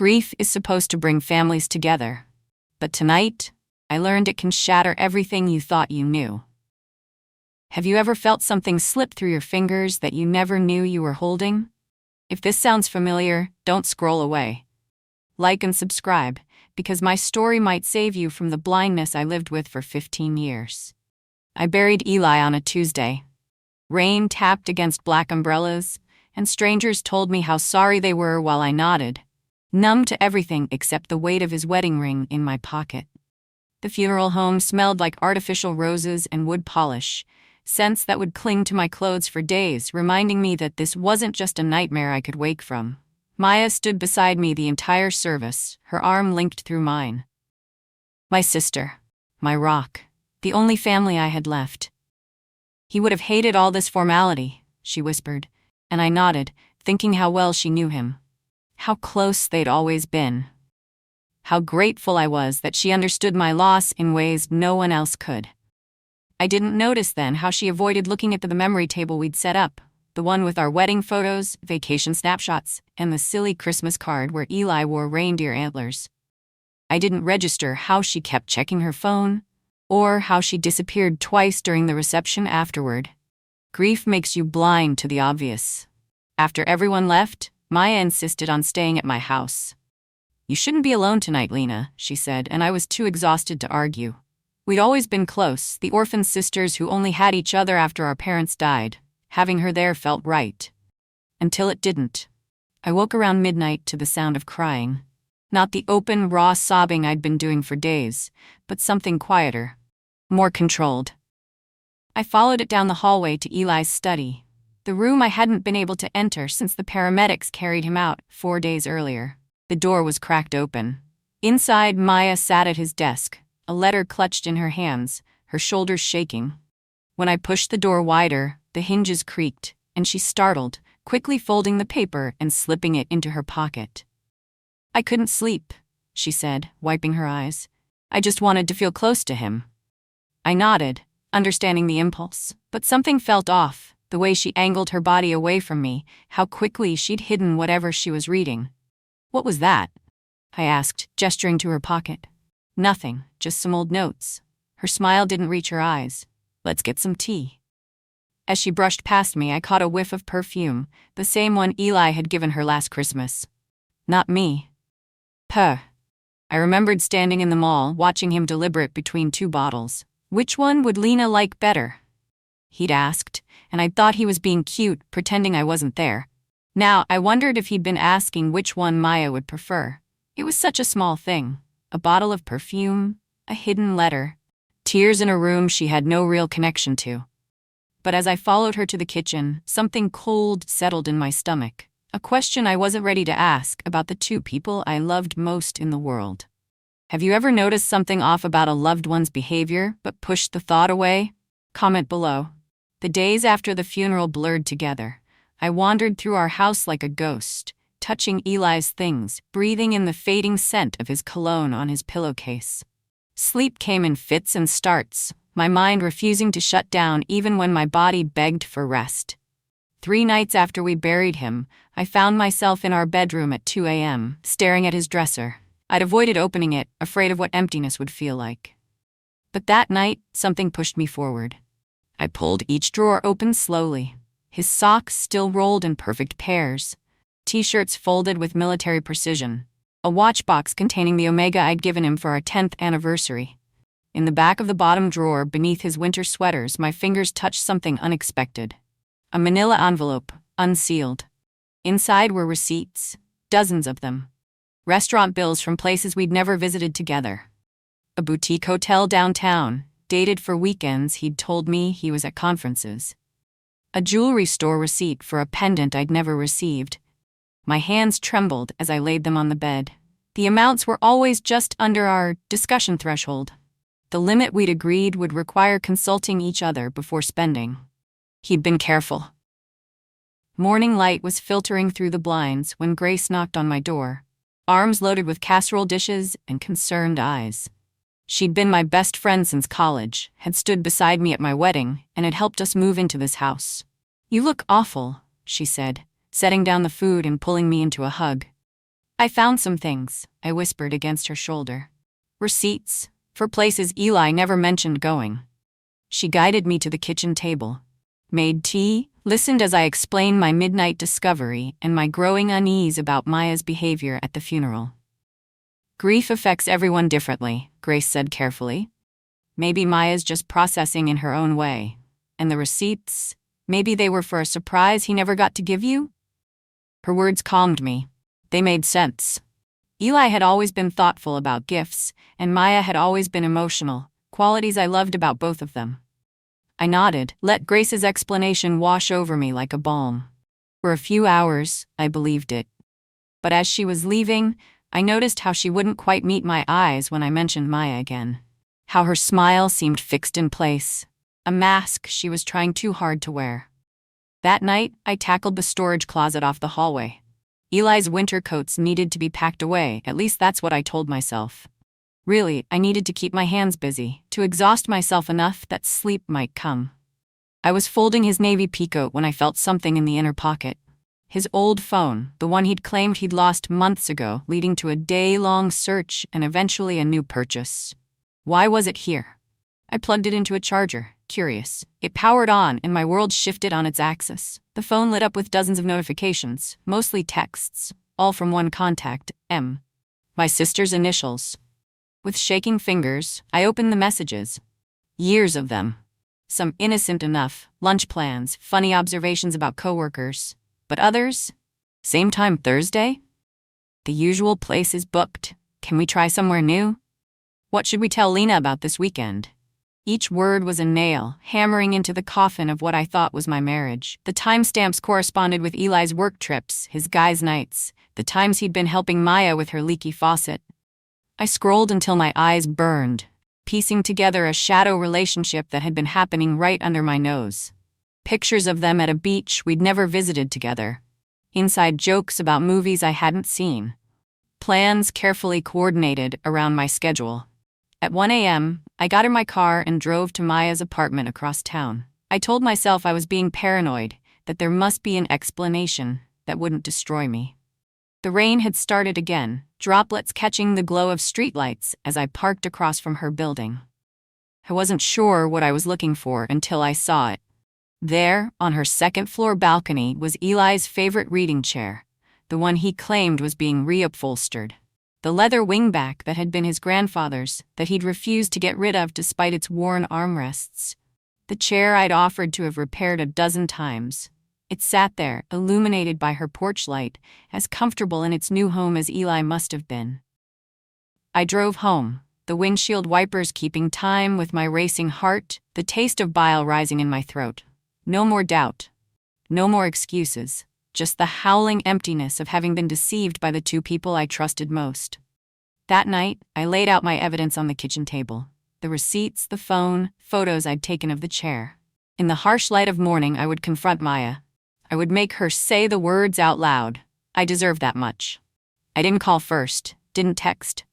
Grief is supposed to bring families together. But tonight, I learned it can shatter everything you thought you knew. Have you ever felt something slip through your fingers that you never knew you were holding? If this sounds familiar, don't scroll away. Like and subscribe, because my story might save you from the blindness I lived with for 15 years. I buried Eli on a Tuesday. Rain tapped against black umbrellas, and strangers told me how sorry they were while I nodded, numb to everything except the weight of his wedding ring in my pocket. The funeral home smelled like artificial roses and wood polish, scents that would cling to my clothes for days, reminding me that this wasn't just a nightmare I could wake from. Maya stood beside me the entire service, her arm linked through mine. My sister, my rock, the only family I had left. He would have hated all this formality, she whispered, and I nodded, thinking how well she knew him. How close they'd always been. How grateful I was that she understood my loss in ways no one else could. I didn't notice then how she avoided looking at the memory table we'd set up, the one with our wedding photos, vacation snapshots, and the silly Christmas card where Eli wore reindeer antlers. I didn't register how she kept checking her phone, or how she disappeared twice during the reception afterward. Grief makes you blind to the obvious. After everyone left, Maya insisted on staying at my house. "You shouldn't be alone tonight, Lena," she said, and I was too exhausted to argue. We'd always been close, the orphan sisters who only had each other after our parents died. Having her there felt right. Until it didn't. I woke around midnight to the sound of crying. Not the open, raw sobbing I'd been doing for days, but something quieter. More controlled. I followed it down the hallway to Eli's study, the room I hadn't been able to enter since the paramedics carried him out 4 days earlier. The door was cracked open. Inside, Maya sat at his desk, a letter clutched in her hands, her shoulders shaking. When I pushed the door wider, the hinges creaked, and she startled, quickly folding the paper and slipping it into her pocket. "I couldn't sleep," she said, wiping her eyes. "I just wanted to feel close to him." I nodded, understanding the impulse, but something felt off, the way she angled her body away from me, how quickly she'd hidden whatever she was reading. "What was that?" I asked, gesturing to her pocket. "Nothing, just some old notes." Her smile didn't reach her eyes. "Let's get some tea." As she brushed past me, I caught a whiff of perfume, the same one Eli had given her last Christmas. Not me. Puh. I remembered standing in the mall, watching him deliberate between 2 bottles. Which one would Lena like better? He'd asked, and I'd thought he was being cute, pretending I wasn't there. Now, I wondered if he'd been asking which one Maya would prefer. It was such a small thing. A bottle of perfume, a hidden letter, tears in a room she had no real connection to. But as I followed her to the kitchen, something cold settled in my stomach. A question I wasn't ready to ask about the 2 people I loved most in the world. Have you ever noticed something off about a loved one's behavior, but pushed the thought away? Comment below. The days after the funeral blurred together. I wandered through our house like a ghost, touching Eli's things, breathing in the fading scent of his cologne on his pillowcase. Sleep came in fits and starts, my mind refusing to shut down even when my body begged for rest. 3 nights after we buried him, I found myself in our bedroom at 2 a.m., staring at his dresser. I'd avoided opening it, afraid of what emptiness would feel like. But that night, something pushed me forward. I pulled each drawer open slowly. His socks still rolled in perfect pairs. T-shirts folded with military precision. A watch box containing the Omega I'd given him for our 10th anniversary. In the back of the bottom drawer, beneath his winter sweaters, my fingers touched something unexpected. A manila envelope, unsealed. Inside were receipts, dozens of them. Restaurant bills from places we'd never visited together. A boutique hotel downtown, dated for weekends he'd told me he was at conferences. A jewelry store receipt for a pendant I'd never received. My hands trembled as I laid them on the bed. The amounts were always just under our discussion threshold. The limit we'd agreed would require consulting each other before spending. He'd been careful. Morning light was filtering through the blinds when Grace knocked on my door, arms loaded with casserole dishes and concerned eyes. She'd been my best friend since college, had stood beside me at my wedding, and had helped us move into this house. "You look awful," she said, setting down the food and pulling me into a hug. I found some things, I whispered against her shoulder. Receipts, for places Eli never mentioned going. She guided me to the kitchen table, made tea, listened as I explained my midnight discovery and my growing unease about Maya's behavior at the funeral. Grief affects everyone differently, Grace said carefully. Maybe Maya's just processing in her own way. And the receipts, maybe they were for a surprise he never got to give you? Her words calmed me. They made sense. Eli had always been thoughtful about gifts, and Maya had always been emotional, qualities I loved about both of them. I nodded, let Grace's explanation wash over me like a balm. For a few hours, I believed it. But as she was leaving, I noticed how she wouldn't quite meet my eyes when I mentioned Maya again. How her smile seemed fixed in place, a mask she was trying too hard to wear. That night, I tackled the storage closet off the hallway. Eli's winter coats needed to be packed away, at least that's what I told myself. Really, I needed to keep my hands busy, to exhaust myself enough that sleep might come. I was folding his navy peacoat when I felt something in the inner pocket. His old phone, the one he'd claimed he'd lost months ago, leading to a day-long search and eventually a new purchase. Why was it here? I plugged it into a charger, curious. It powered on and my world shifted on its axis. The phone lit up with dozens of notifications, mostly texts, all from one contact, M. My sister's initials. With shaking fingers, I opened the messages. Years of them. Some innocent enough, lunch plans, funny observations about coworkers. But others? Same time Thursday? The usual place is booked. Can we try somewhere new? What should we tell Lena about this weekend? Each word was a nail, hammering into the coffin of what I thought was my marriage. The timestamps corresponded with Eli's work trips, his guys' nights, the times he'd been helping Maya with her leaky faucet. I scrolled until my eyes burned, piecing together a shadow relationship that had been happening right under my nose. Pictures of them at a beach we'd never visited together. Inside jokes about movies I hadn't seen. Plans carefully coordinated around my schedule. At 1 a.m., I got in my car and drove to Maya's apartment across town. I told myself I was being paranoid, that there must be an explanation that wouldn't destroy me. The rain had started again, droplets catching the glow of streetlights as I parked across from her building. I wasn't sure what I was looking for until I saw it. There, on her second-floor balcony, was Eli's favorite reading chair, the one he claimed was being reupholstered. The leather wingback that had been his grandfather's, that he'd refused to get rid of despite its worn armrests. The chair I'd offered to have repaired a dozen times. It sat there, illuminated by her porch light, as comfortable in its new home as Eli must have been. I drove home, the windshield wipers keeping time with my racing heart, the taste of bile rising in my throat. No more doubt. No more excuses. Just the howling emptiness of having been deceived by the two people I trusted most. That night, I laid out my evidence on the kitchen table. The receipts, the phone, photos I'd taken of the chair. In the harsh light of morning, I would confront Maya. I would make her say the words out loud. I deserved that much. I didn't call first, didn't text.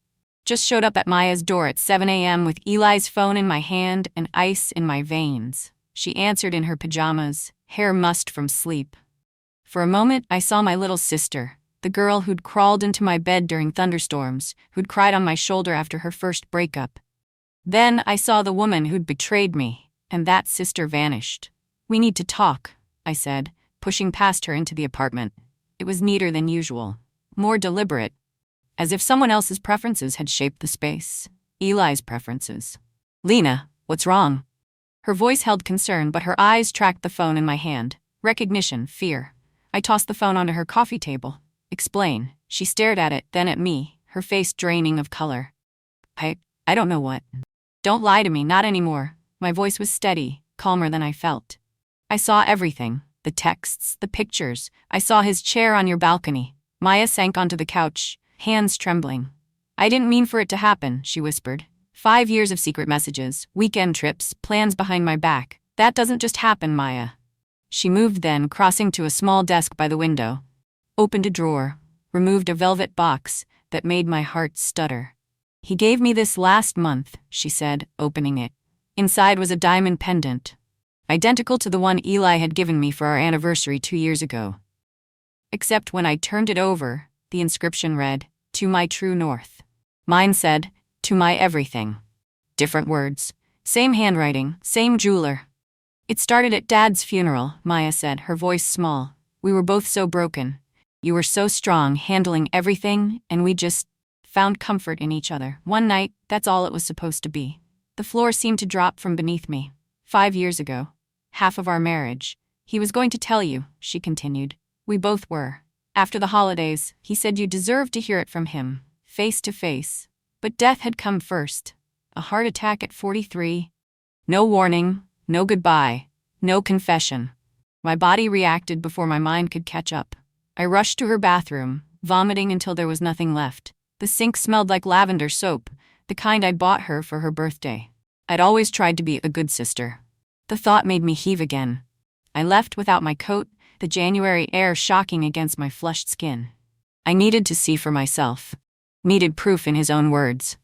Just showed up at Maya's door at 7 a.m. with Eli's phone in my hand and ice in my veins. She answered in her pajamas, hair mussed from sleep. For a moment, I saw my little sister, the girl who'd crawled into my bed during thunderstorms, who'd cried on my shoulder after her first breakup. Then I saw the woman who'd betrayed me, and that sister vanished. "We need to talk," I said, pushing past her into the apartment. It was neater than usual, more deliberate, as if someone else's preferences had shaped the space. Eli's preferences. "Lena, what's wrong?" Her voice held concern, but her eyes tracked the phone in my hand. Recognition, fear. I tossed the phone onto her coffee table. "Explain." She stared at it, then at me, her face draining of color. I don't know what. "Don't lie to me, not anymore." My voice was steady, calmer than I felt. "I saw everything. The texts, the pictures. I saw his chair on your balcony." Maya sank onto the couch, hands trembling. "I didn't mean for it to happen," she whispered. 5 years of secret messages, weekend trips, plans behind my back. That doesn't just happen, Maya. She moved then, crossing to a small desk by the window. Opened a drawer, removed a velvet box that made my heart stutter. "He gave me this last month," she said, opening it. Inside was a diamond pendant, identical to the one Eli had given me for our anniversary 2 years ago. Except when I turned it over, The inscription read, "To my true north." Mine said, "To my everything." Different words. Same handwriting, same jeweler. "It started at Dad's funeral," Maya said, her voice small. "We were both so broken. You were so strong, handling everything, and we just found comfort in each other. One night, that's all it was supposed to be. The floor seemed to drop from beneath me. 5 years ago. Half of our marriage. He was going to tell you," she continued. "We both were. After the holidays, he said you deserved to hear it from him, face to face. But death had come first. A heart attack at 43. No warning, no goodbye, no confession. My body reacted before my mind could catch up. I rushed to her bathroom, vomiting until there was nothing left. The sink smelled like lavender soap, the kind I'd bought her for her birthday. I'd always tried to be a good sister. The thought made me heave again. I left without my coat, the January air shocking against my flushed skin. I needed to see for myself. Needed proof in his own words.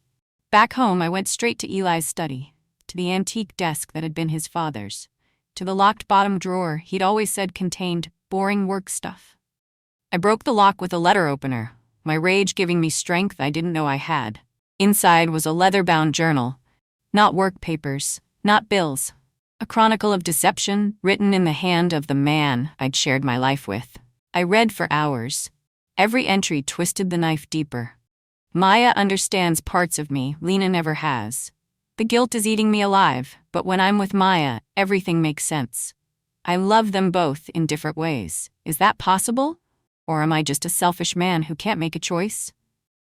Back home, I went straight to Eli's study, to the antique desk that had been his father's, to the locked bottom drawer he'd always said contained boring work stuff. I broke the lock with a letter opener, my rage giving me strength I didn't know I had. Inside was a leather-bound journal. Not work papers, not bills. A chronicle of deception written in the hand of the man I'd shared my life with. I read for hours. Every entry twisted the knife deeper. Maya understands parts of me Lena never has. The guilt is eating me alive, but when I'm with Maya, everything makes sense. I love them both in different ways. Is that possible? Or am I just a selfish man who can't make a choice?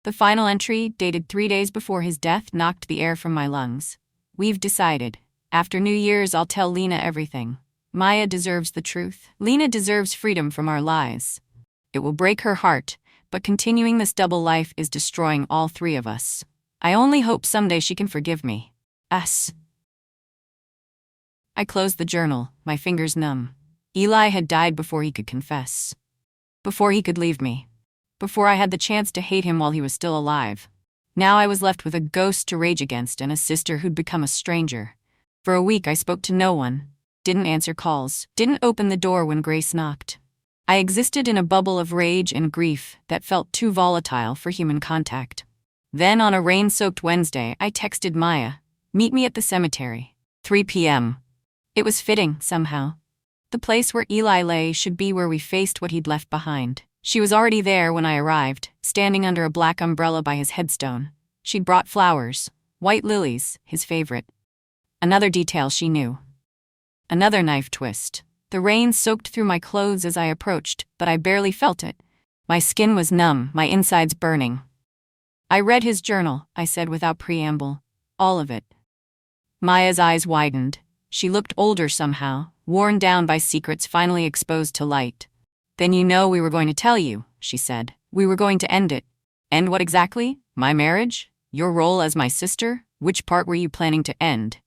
The final entry, dated 3 days before his death, knocked the air from my lungs. We've decided. After New Year's, I'll tell Lena everything. Maya deserves the truth. Lena deserves freedom from our lies. It will break her heart, but continuing this double life is destroying all 3 of us. I only hope someday she can forgive me. Us. I closed the journal, my fingers numb. Eli had died before he could confess. Before he could leave me. Before I had the chance to hate him while he was still alive. Now I was left with a ghost to rage against and a sister who'd become a stranger. For a week I spoke to no one, didn't answer calls, didn't open the door when Grace knocked. I existed in a bubble of rage and grief that felt too volatile for human contact. Then on a rain-soaked Wednesday, I texted Maya, "Meet me at the cemetery, 3 p.m. It was fitting, somehow. The place where Eli lay should be where we faced what he'd left behind. She was already there when I arrived, standing under a black umbrella by his headstone. She'd brought flowers, white lilies, his favorite. Another detail she knew. Another knife twist. The rain soaked through my clothes as I approached, but I barely felt it. My skin was numb, my insides burning. "I read his journal," I said without preamble. "All of it." Maya's eyes widened. She looked older somehow, worn down by secrets finally exposed to light. "Then you know we were going to tell you," she said. "We were going to end it." "End what exactly? My marriage? Your role as my sister? Which part were you planning to end?"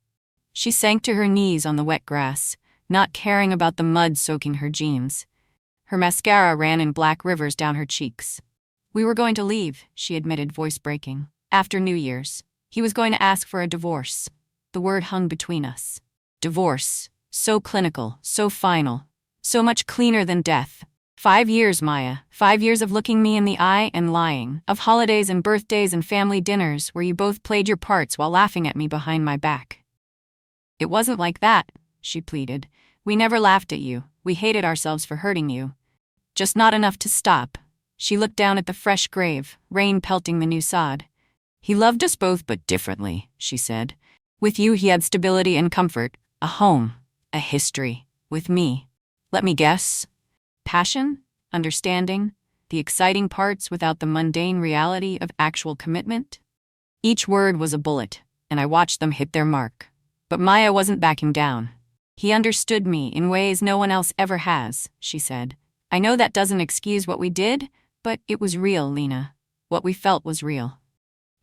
She sank to her knees on the wet grass, not caring about the mud soaking her jeans. Her mascara ran in black rivers down her cheeks. "We were going to leave," she admitted, voice breaking. "After New Year's. He was going to ask for a divorce." The word hung between us. Divorce. So clinical, so final. So much cleaner than death. 5 years, Maya. 5 years of looking me in the eye and lying. Of holidays and birthdays and family dinners where you both played your parts while laughing at me behind my back. "It wasn't like that," she pleaded. "We never laughed at you. We hated ourselves for hurting you. Just not enough to stop." She looked down at the fresh grave, rain pelting the new sod. "He loved us both but differently," she said. "With you he had stability and comfort, a home, a history. With me, let me guess, passion, understanding, the exciting parts without the mundane reality of actual commitment." Each word was a bullet, and I watched them hit their mark. But Maya wasn't backing down. "He understood me in ways no one else ever has," she said. "I know that doesn't excuse what we did, but it was real, Lena. What we felt was real."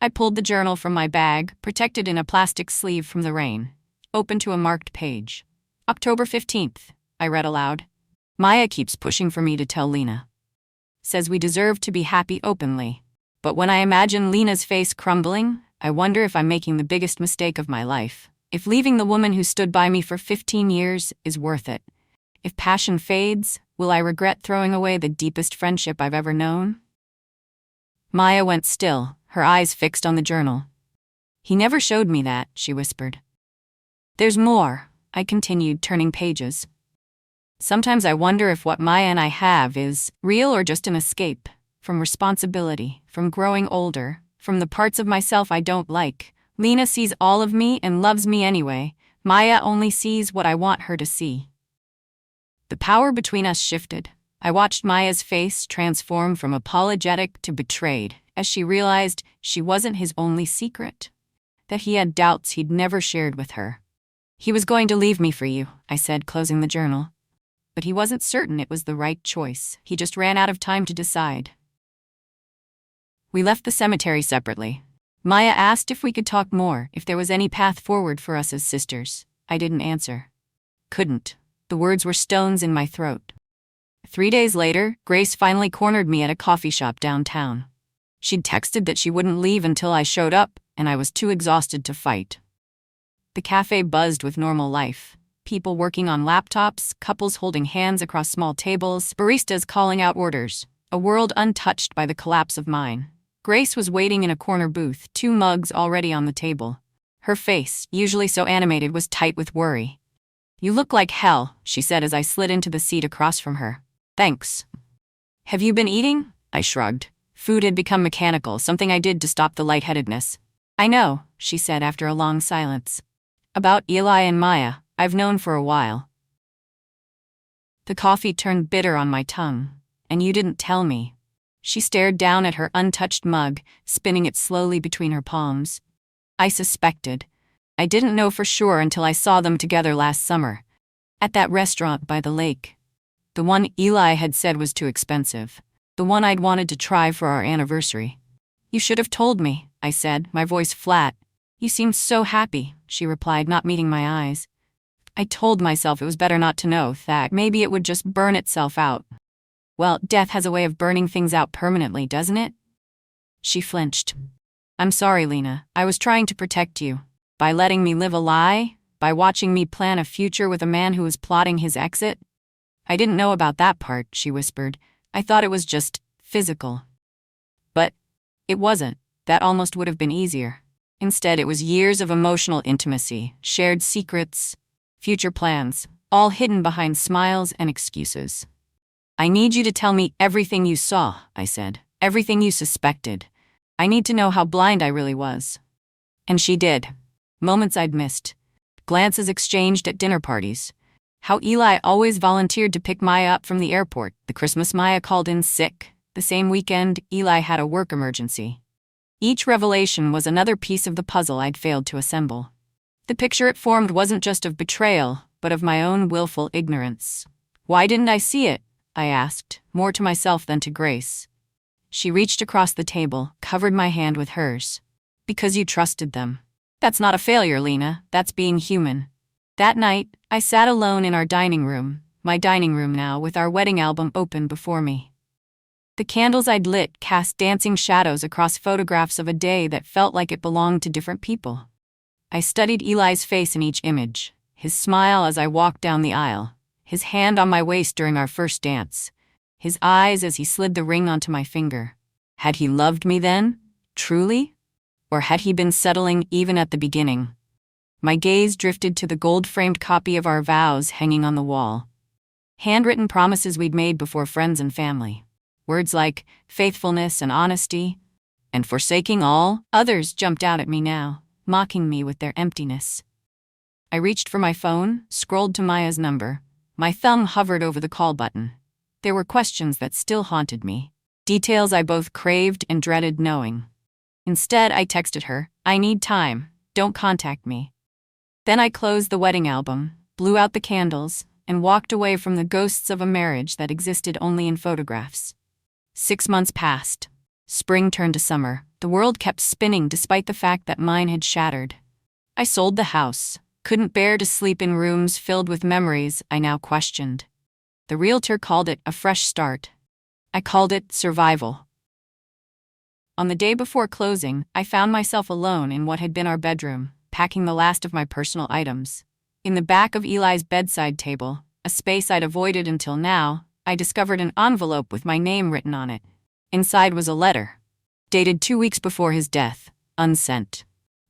I pulled the journal from my bag, protected in a plastic sleeve from the rain, open to a marked page. "October 15th, I read aloud. "Maya keeps pushing for me to tell Lena. Says we deserve to be happy openly. But when I imagine Lena's face crumbling, I wonder if I'm making the biggest mistake of my life. If leaving the woman who stood by me for 15 years is worth it. If passion fades, will I regret throwing away the deepest friendship I've ever known?" Maya went still, her eyes fixed on the journal. He never showed me that, she whispered. There's more, I continued, turning pages. Sometimes I wonder if what Maya and I have is real or just an escape from responsibility, from growing older, from the parts of myself I don't like. Lena sees all of me and loves me anyway. Maya only sees what I want her to see. The power between us shifted. I watched Maya's face transform from apologetic to betrayed as she realized she wasn't his only secret, that he had doubts he'd never shared with her. He was going to leave me for you, I said, closing the journal. But he wasn't certain it was the right choice. He just ran out of time to decide. We left the cemetery separately. Maya asked if we could talk more, if there was any path forward for us as sisters. I didn't answer. Couldn't. The words were stones in my throat. 3 days later, Grace finally cornered me at a coffee shop downtown. She'd texted that she wouldn't leave until I showed up, and I was too exhausted to fight. The cafe buzzed with normal life. People working on laptops, couples holding hands across small tables, baristas calling out orders. A world untouched by the collapse of mine. Grace was waiting in a corner booth, 2 mugs already on the table. Her face, usually so animated, was tight with worry. You look like hell, she said as I slid into the seat across from her. Thanks. Have you been eating? I shrugged. Food had become mechanical, something I did to stop the lightheadedness. I know, she said after a long silence. About Eli and Maya, I've known for a while. The coffee turned bitter on my tongue. And you didn't tell me. She stared down at her untouched mug, spinning it slowly between her palms. I suspected. I didn't know for sure until I saw them together last summer. At that restaurant by the lake. The one Eli had said was too expensive. The one I'd wanted to try for our anniversary. You should have told me, I said, my voice flat. You seemed so happy, she replied, not meeting my eyes. I told myself it was better not to know, that maybe it would just burn itself out. Well, death has a way of burning things out permanently, doesn't it? She flinched. I'm sorry, Lena. I was trying to protect you. By letting me live a lie? By watching me plan a future with a man who was plotting his exit? I didn't know about that part, she whispered. I thought it was just physical. But it wasn't. That almost would have been easier. Instead, it was years of emotional intimacy, shared secrets, future plans, all hidden behind smiles and excuses. I need you to tell me everything you saw, I said. Everything you suspected. I need to know how blind I really was. And she did. Moments I'd missed. Glances exchanged at dinner parties. How Eli always volunteered to pick Maya up from the airport. The Christmas Maya called in sick. The same weekend, Eli had a work emergency. Each revelation was another piece of the puzzle I'd failed to assemble. The picture it formed wasn't just of betrayal, but of my own willful ignorance. Why didn't I see it? I asked, more to myself than to Grace. She reached across the table, covered my hand with hers. Because you trusted them. That's not a failure, Lena. That's being human. That night, I sat alone in our dining room, my dining room now, with our wedding album open before me. The candles I'd lit cast dancing shadows across photographs of a day that felt like it belonged to different people. I studied Eli's face in each image, his smile as I walked down the aisle, his hand on my waist during our first dance, his eyes as he slid the ring onto my finger. Had he loved me then? Truly? Or had he been settling even at the beginning? My gaze drifted to the gold-framed copy of our vows hanging on the wall. Handwritten promises we'd made before friends and family. Words like faithfulness and honesty, and forsaking all. Others jumped out at me now, mocking me with their emptiness. I reached for my phone, scrolled to Maya's number. My thumb hovered over the call button. There were questions that still haunted me, details I both craved and dreaded knowing. Instead, I texted her, I need time, don't contact me. Then I closed the wedding album, blew out the candles, and walked away from the ghosts of a marriage that existed only in photographs. 6 months passed. Spring turned to summer. The world kept spinning despite the fact that mine had shattered. I sold the house. Couldn't bear to sleep in rooms filled with memories I now questioned. The realtor called it a fresh start. I called it survival. On the day before closing, I found myself alone in what had been our bedroom, packing the last of my personal items. In the back of Eli's bedside table, a space I'd avoided until now, I discovered an envelope with my name written on it. Inside was a letter. Dated 2 weeks before his death. Unsent.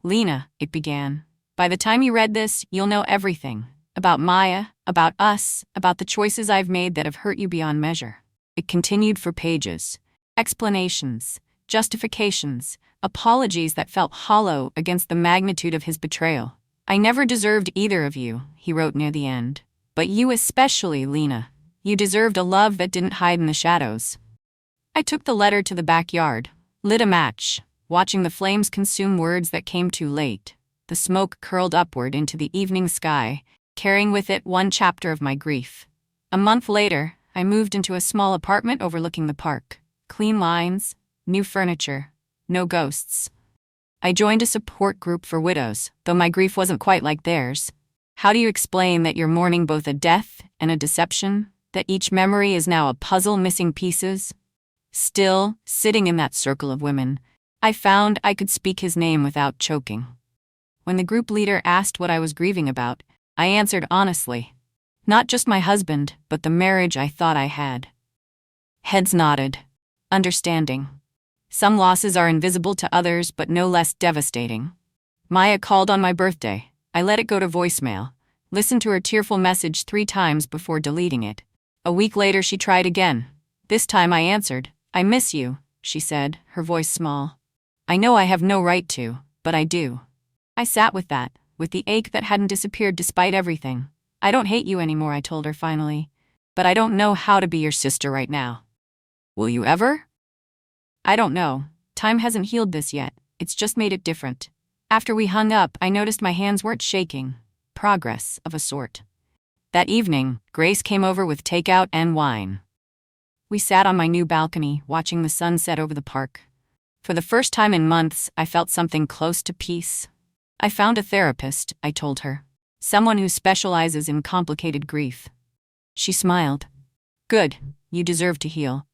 Lena, it began. By the time you read this, you'll know everything. About Maya, about us, about the choices I've made that have hurt you beyond measure. It continued for pages. Explanations, justifications, apologies that felt hollow against the magnitude of his betrayal. I never deserved either of you, he wrote near the end. But you especially, Lena. You deserved a love that didn't hide in the shadows. I took the letter to the backyard, lit a match, watching the flames consume words that came too late. The smoke curled upward into the evening sky, carrying with it one chapter of my grief. A month later, I moved into a small apartment overlooking the park. Clean lines, new furniture, no ghosts. I joined a support group for widows, though my grief wasn't quite like theirs. How do you explain that you're mourning both a death and a deception? That each memory is now a puzzle missing pieces? Still, sitting in that circle of women, I found I could speak his name without choking. When the group leader asked what I was grieving about, I answered honestly. Not just my husband, but the marriage I thought I had. Heads nodded. Understanding. Some losses are invisible to others, but no less devastating. Maya called on my birthday. I let it go to voicemail, listened to her tearful message 3 times before deleting it. A week later she tried again. This time I answered. I miss you, she said, her voice small. I know I have no right to, but I do. I sat with that, with the ache that hadn't disappeared despite everything. I don't hate you anymore, I told her finally. But I don't know how to be your sister right now. Will you ever? I don't know. Time hasn't healed this yet. It's just made it different. After we hung up, I noticed my hands weren't shaking. Progress, of a sort. That evening, Grace came over with takeout and wine. We sat on my new balcony, watching the sun set over the park. For the first time in months, I felt something close to peace. I found a therapist, I told her. Someone who specializes in complicated grief. She smiled. Good, you deserve to heal.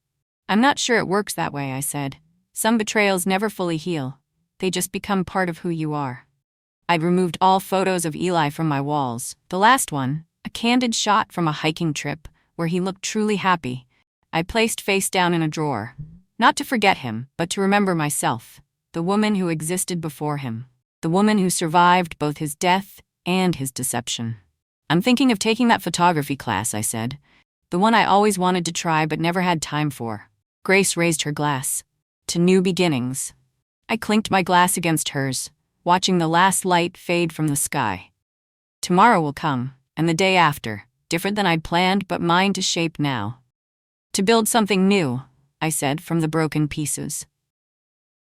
I'm not sure it works that way, I said. Some betrayals never fully heal. They just become part of who you are. I'd removed all photos of Eli from my walls. The last one, a candid shot from a hiking trip, where he looked truly happy, I placed face down in a drawer. Not to forget him, but to remember myself. The woman who existed before him. The woman who survived both his death and his deception. I'm thinking of taking that photography class, I said. The one I always wanted to try but never had time for. Grace raised her glass. To new beginnings. I clinked my glass against hers, watching the last light fade from the sky. Tomorrow will come, and the day after, different than I'd planned but mine to shape now. To build something new, I said, from the broken pieces.